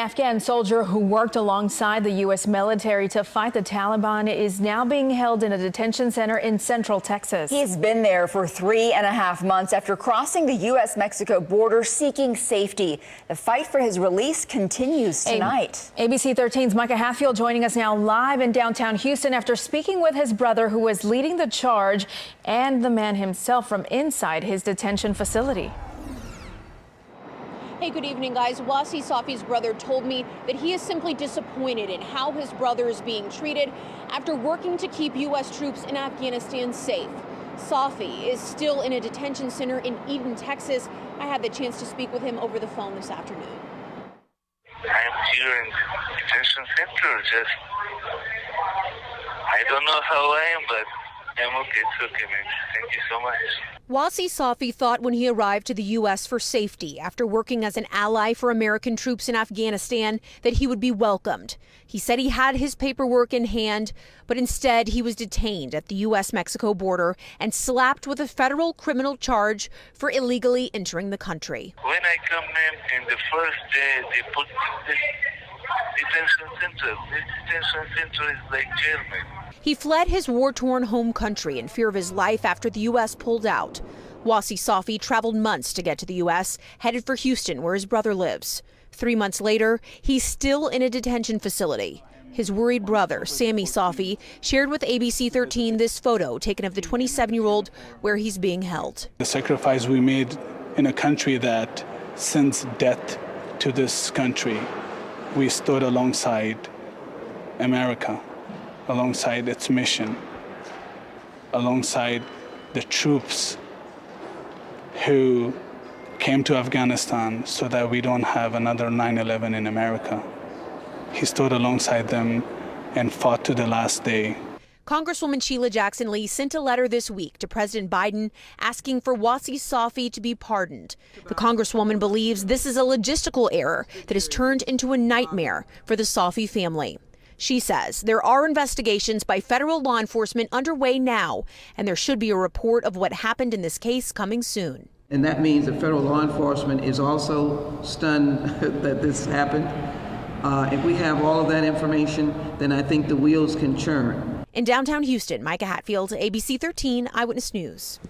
Afghan soldier who worked alongside the U.S. military to fight the Taliban is now being held in a detention center in Central Texas. He's been there for 3.5 months after crossing the U.S.-Mexico border seeking safety. The fight for his release continues tonight. ABC 13's Micah Hatfield joining us now live in downtown Houston after speaking with his brother who was leading the charge and the man himself from inside his detention facility. Hey, good evening, guys. Wasi Safi's brother told me that he is simply disappointed in how his brother is being treated after working to keep U.S. troops in Afghanistan safe. Safi is still in a detention center in Eden, Texas. I had the chance to speak with him over the phone this afternoon. I'm here in the detention center. I don't know how I am, but I'm okay. It's okay, man. Thank you so much. Wasi Safi thought when he arrived to the U.S. for safety after working as an ally for American troops in Afghanistan that he would be welcomed. He said he had his paperwork in hand, but instead he was detained at the U.S.-Mexico border and slapped with a federal criminal charge for illegally entering the country. When I come in the first day, they put this detention center. This detention center is like jail, man. He fled his war-torn home country in fear of his life after the U.S. pulled out. Wasi Safi traveled months to get to the U.S., headed for Houston, where his brother lives. 3 months later, he's still in a detention facility. His worried brother, Sammy Safi, shared with ABC 13 this photo taken of the 27-year-old where he's being held. The sacrifice we made in a country that sends death to this country, we stood alongside America, alongside its mission, alongside the troops who came to Afghanistan so that we don't have another 9/11 in America. He stood alongside them and fought to the last day. Congresswoman Sheila Jackson Lee sent a letter this week to President Biden asking for Wasi Safi to be pardoned. The Congresswoman believes this is a logistical error that has turned into a nightmare for the Safi family. She says there are investigations by federal law enforcement underway now, and there should be a report of what happened in this case coming soon. And that means that federal law enforcement is also stunned that this happened. If we have all of that information, then I think the wheels can churn. In downtown Houston, Micah Hatfield, ABC 13 Eyewitness News.